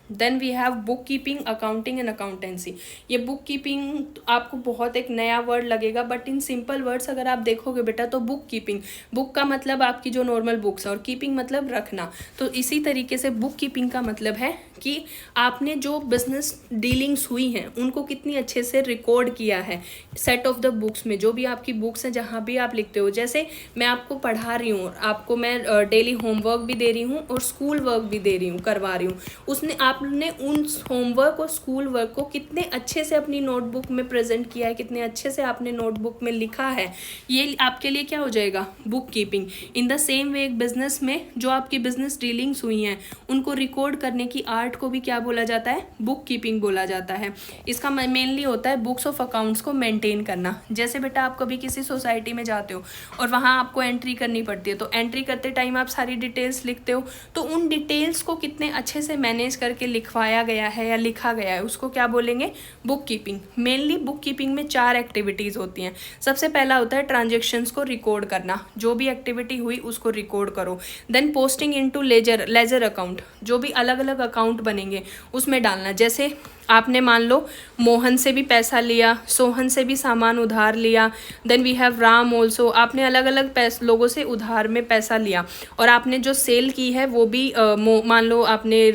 Then we have book keeping, accounting and accountancy. ये book keeping आपको बहुत एक नया वर्ड लगेगा, बट इन सिंपल वर्ड्स अगर आप देखोगे बेटा तो बुक कीपिंग, बुक का मतलब आपकी जो नॉर्मल बुक्स है और कीपिंग मतलब रखना। तो इसी तरीके से बुक कीपिंग का मतलब है कि आपने जो बिजनेस डीलिंग्स हुई हैं उनको कितनी अच्छे से रिकॉर्ड किया है सेट ऑफ द बुक्स में, जो भी आपकी बुक्स हैं जहाँ भी आप लिखते हो। जैसे मैं आपको पढ़ा रही हूँ, आपको मैं डेली होमवर्क भी दे रही हूँ और स्कूल वर्क भी दे रही हूँ, करवा रही हूँ, उसने आपने उन होमवर्क और स्कूल वर्क को कितने अच्छे से अपनी नोटबुक में प्रेजेंट किया है, कितने अच्छे से आपने नोटबुक में लिखा है, ये आपके लिए क्या हो जाएगा, book keeping. In the same way एक बिजनेस में जो आपकी बिजनेस डीलिंग्स हुई हैं उनको रिकॉर्ड करने की आर्ट को भी क्या बोला जाता है, बुक कीपिंग बोला जाता है। इसका मेनली होता है बुक्स ऑफ अकाउंट्स को मेंटेन करना। जैसे बेटा आप कभी किसी सोसाइटी में जाते हो और वहाँ आपको एंट्री करनी पड़ती है, तो एंट्री करते टाइम आप सारी डिटेल्स लिखते हो, तो उन डिटेल्स को कितने अच्छे से मैनेज करके लिखवाया गया है या लिखा गया है उसको क्या बोलेंगे, book keeping. Mainly book keeping में 4 एक्टिविटीज़ होती हैं। सबसे पहला होता है ट्रांजेक्शन्स को रिकॉर्ड करना, जो भी एक्टिविटी हुई उसको रिकॉर्ड करो। Then posting into ledger account, जो भी अलग अलग अकाउंट बनेंगे उसमें डालना। जैसे आपने मान लो मोहन से भी पैसा लिया, सोहन से भी सामान उधार लिया, देन वी हैव राम ऑल्सो, आपने अलग अलग लोगों से उधार में पैसा लिया और आपने जो सेल की है वो भी मान लो आपने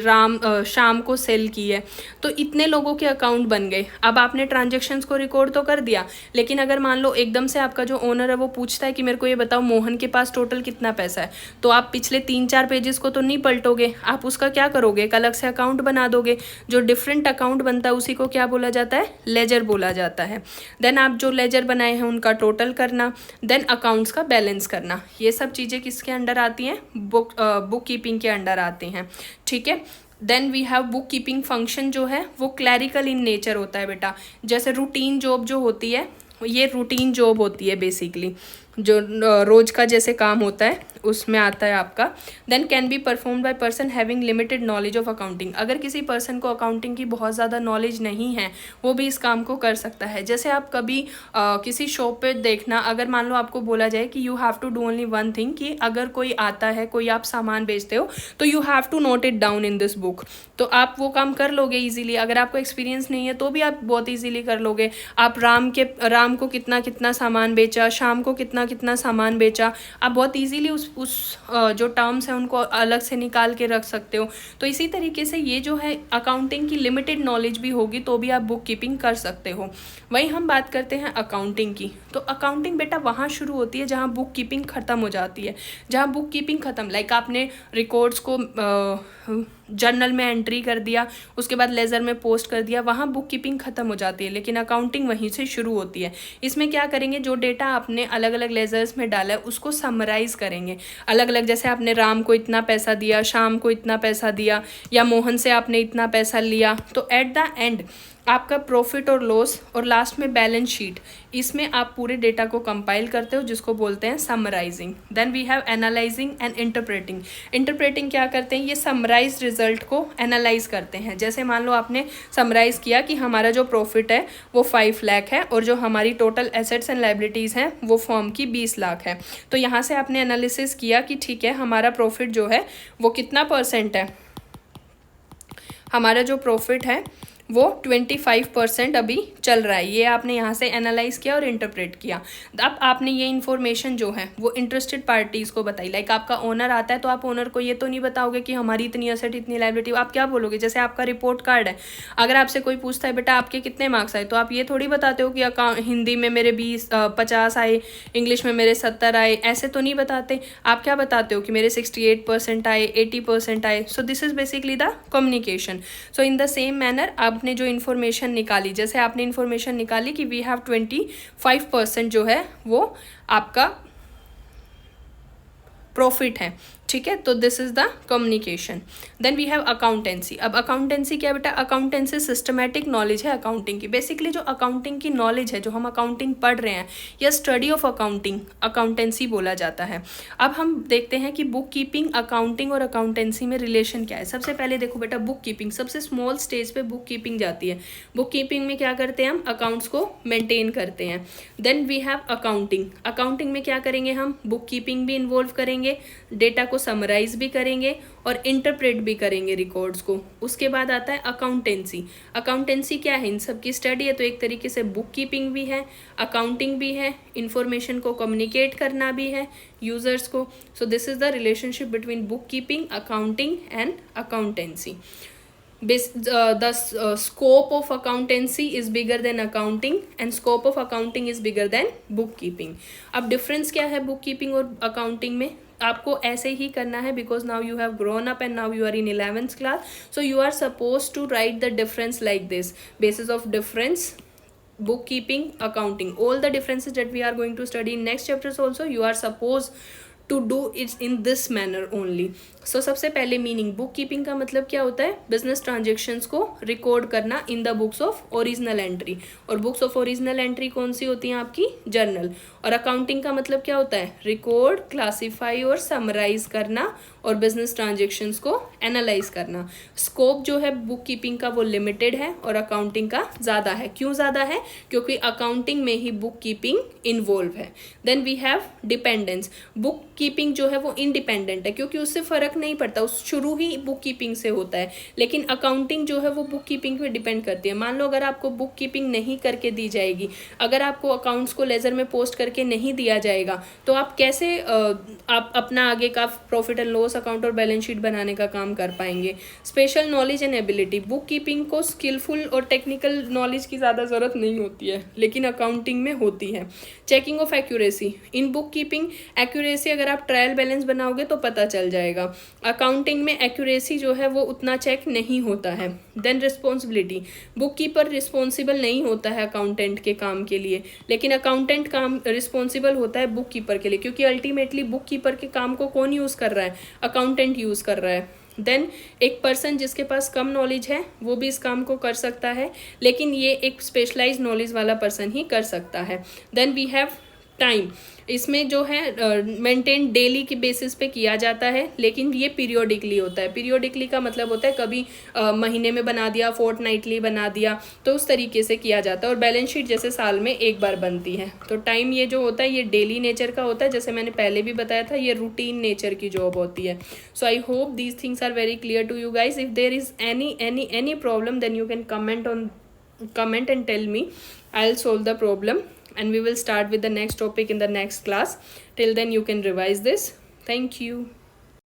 शाम को सेल की है, तो इतने लोगों के अकाउंट बन गए। अब आपने ट्रांजेक्शन्स को रिकॉर्ड तो कर दिया, लेकिन अगर मान लो एकदम से आपका जो ओनर है वो पूछता है कि मेरे को ये बताओ मोहन के पास टोटल कितना पैसा है, तो आप पिछले 3-4 पेजेस को तो नहीं पलटोगे, आप उसका क्या करोगे, एक अलग से अकाउंट बना दोगे। जो डिफरेंट अकाउंट बनता है उसी को क्या बोला जाता है, लेजर बोला जाता है। देन आप जो लेजर बनाए हैं उनका टोटल करना, देन अकाउंट्स का बैलेंस करना। ये सब चीज़ें किसके अंडर आती हैं, बुक कीपिंग के अंडर आती हैं। ठीक है। Then we have book keeping function जो है वो क्लैरिकल इन नेचर होता है बेटा। जैसे रूटीन जॉब जो होती है, ये रूटीन जॉब होती है बेसिकली, जो रोज का जैसे काम होता है उसमें आता है आपका। Then can be perform by person having limited knowledge of accounting, अगर किसी पर्सन को अकाउंटिंग की बहुत ज़्यादा नॉलेज नहीं है वो भी इस काम को कर सकता है। जैसे आप कभी किसी शॉप पे देखना, अगर मान लो आपको बोला जाए कि you have to do only one thing, कि अगर कोई आता है, कोई आप सामान बेचते हो तो you have to note it down in this book, तो आप वो काम कर लोगे ईजिली। अगर आपको एक्सपीरियंस नहीं है तो भी आप बहुत ईजिली कर लोगे। आप राम को कितना कितना सामान बेचा, शाम को कितना कितना सामान बेचा, आप बहुत इजीली उस जो टर्म्स हैं उनको अलग से निकाल के रख सकते हो। तो इसी तरीके से ये जो है अकाउंटिंग की लिमिटेड नॉलेज भी होगी तो भी आप बुक कीपिंग कर सकते हो। वहीं हम बात करते हैं अकाउंटिंग की, तो अकाउंटिंग बेटा वहाँ शुरू होती है जहाँ बुक कीपिंग ख़त्म हो जाती है। जहाँ बुक कीपिंग ख़त्म, लाइक आपने रिकॉर्ड्स को जर्नल में एंट्री कर दिया, उसके बाद लेजर में पोस्ट कर दिया, वहाँ बुक कीपिंग ख़त्म हो जाती है, लेकिन अकाउंटिंग वहीं से शुरू होती है। इसमें क्या करेंगे, जो डेटा आपने अलग अलग लेजर्स में डाला है उसको समराइज़ करेंगे अलग अलग। जैसे आपने राम को इतना पैसा दिया, शाम को इतना पैसा दिया, या मोहन से आपने इतना पैसा लिया, तो एट द एंड आपका प्रॉफिट और लॉस और लास्ट में बैलेंस शीट, इसमें आप पूरे डेटा को कंपाइल करते हो जिसको बोलते हैं summarising. Then we have analysing and interpreting. Interpreting क्या करते हैं, ये समराइज रिजल्ट को एनालाइज करते हैं। जैसे मान लो आपने समराइज किया कि हमारा जो प्रॉफिट है वो 5 लाख है और जो हमारी टोटल एसेट्स एंड लाइबिलिटीज़ हैं वो फर्म की 20 लाख है। तो यहाँ से आपने एनालिसिस किया कि ठीक है हमारा प्रॉफिट जो है वो कितना % है, हमारा जो प्रॉफिट है वो 25% अभी चल रहा है। ये आपने यहाँ से एनालाइज किया और इंटरप्रेट किया। अब आपने ये इन्फॉर्मेशन जो है वो इंटरेस्टेड पार्टीज़ को बताई। लाइक आपका ओनर आता है तो आप ओनर को ये तो नहीं बताओगे कि हमारी इतनी एसेट इतनी लायबिलिटी, आप क्या बोलोगे, जैसे आपका रिपोर्ट कार्ड है, अगर आपसे कोई पूछता है बेटा आपके कितने मार्क्स आए, तो आप ये थोड़ी बताते हो कि हिंदी में मेरे 50 आए, इंग्लिश में मेरे 70 आए, ऐसे तो नहीं बताते। आप क्या बताते हो कि मेरे 68% आए, 80% आए। So this is basically the communication. So in the same manner आपने जो इन्फॉर्मेशन निकाली, जैसे आपने इन्फॉर्मेशन निकाली कि वी हैव 25% जो है वो आपका प्रॉफिट है, ठीक है, तो this is the communication. Then we have accountancy. अब अकाउंटेंसी क्या बेटा, अकाउंटेंसी सिस्टमैटिक नॉलेज है अकाउंटिंग की। बेसिकली जो अकाउंटिंग की नॉलेज है, जो हम अकाउंटिंग पढ़ रहे हैं या स्टडी ऑफ अकाउंटिंग, अकाउंटेंसी बोला जाता है। अब हम देखते हैं कि बुक कीपिंग, अकाउंटिंग और अकाउंटेंसी में रिलेशन क्या है। सबसे पहले देखो बेटा, बुक कीपिंग सबसे स्मॉल स्टेज पे बुक कीपिंग जाती है। बुक कीपिंग में क्या करते हैं हम, अकाउंट्स को मेंटेन करते हैं। Then we have accounting. Accounting में क्या करेंगे हम, बुक कीपिंग भी इन्वॉल्व करेंगे, डेटा को समराइज भी करेंगे और इंटरप्रेट भी करेंगे रिकॉर्ड्स को। उसके बाद आता है अकाउंटेंसी। अकाउंटेंसी क्या है, इन सब की स्टडी है, तो एक तरीके से बुक कीपिंग भी है, अकाउंटिंग भी है, इंफॉर्मेशन को कम्युनिकेट करना भी है यूजर्स को। So this is the relationship between book keeping, accounting and accountancy. The scope of accountancy is bigger than accounting and scope of accounting is bigger than bookkeeping. अब difference क्या है bookkeeping और accounting में, आपको ऐसे ही करना है because now you have grown up and now you are in 11th class, so you are supposed to write the difference like this. Basis of difference, bookkeeping, accounting, all the differences that we are going to study in next chapters also, you are supposed to do its in this manner only. So सबसे पहले meaning, book keeping का मतलब क्या होता है, business transactions को record करना in the books of original entry. और बुक्स ऑफ ओरिजिनल एंट्री कौन सी होती हैं आपकी, जर्नल. और अकाउंटिंग का मतलब क्या होता है, रिकॉर्ड, क्लासीफाई और समराइज करना और बिजनेस ट्रांजेक्शन्स को एनालाइज करना. स्कोप जो है बुक कीपिंग का वो लिमिटेड है और अकाउंटिंग का ज़्यादा है. क्यों ज़्यादा है, क्योंकि अकाउंटिंग में ही बुक कीपिंग इन्वॉल्व है. Then we have dependence. Book keeping जो है वो इंडिपेंडेंट है क्योंकि उससे फ़र्क नहीं पड़ता, उस शुरू ही बुक कीपिंग से होता है. लेकिन अकाउंटिंग जो है वो बुक कीपिंग पे डिपेंड करती है. मान लो अगर आपको बुक कीपिंग नहीं करके दी जाएगी, अगर आपको अकाउंट्स को लेजर में पोस्ट करके नहीं दिया जाएगा, तो आप कैसे आप अपना आगे का प्रॉफिट एंड लॉस अकाउंट और बैलेंस शीट बनाने का काम कर पाएंगे. Special knowledge and ability. Book keeping को स्किलफुल और टेक्निकल नॉलेज की ज़्यादा ज़रूरत नहीं होती है, लेकिन अकाउंटिंग में होती है. Checking of accuracy. In book keeping accuracy अगर आप ट्रायल बैलेंस बनाओगे तो पता चल जाएगा. अकाउंटिंग में एक्यूरेसी जो है वो उतना चेक नहीं होता है. Then responsibility. Book keeper responsible नहीं होता है अकाउंटेंट के काम के लिए, लेकिन अकाउंटेंट काम रिस्पॉन्सिबल होता है बुक कीपर के लिए, क्योंकि अल्टीमेटली बुक कीपर के काम को कौन यूज़ कर रहा है, अकाउंटेंट यूज़ कर रहा है. देन एक पर्सन जिसके पास कम नॉलेज है वो भी इस काम को कर सकता है, लेकिन ये एक स्पेशलाइज नॉलेज वाला पर्सन ही कर सकता है. Then we have time. इसमें जो है मेंटेन डेली की बेसिस पे किया जाता है, लेकिन ये पीरियोडिकली होता है. पीरियोडिकली का मतलब होता है कभी महीने में बना दिया, फोर्टनाइटली बना दिया, तो उस तरीके से किया जाता है. और बैलेंस शीट जैसे साल में एक बार बनती है. तो टाइम ये जो होता है ये डेली नेचर का होता है, जैसे मैंने पहले भी बताया था, ये रूटीन नेचर की जॉब होती है. So I hope these things are very clear to you guys. If there is any problem then you can comment and tell me. I'll solve the problem and we will start with the next topic in the next class. Till then you can revise this. Thank you.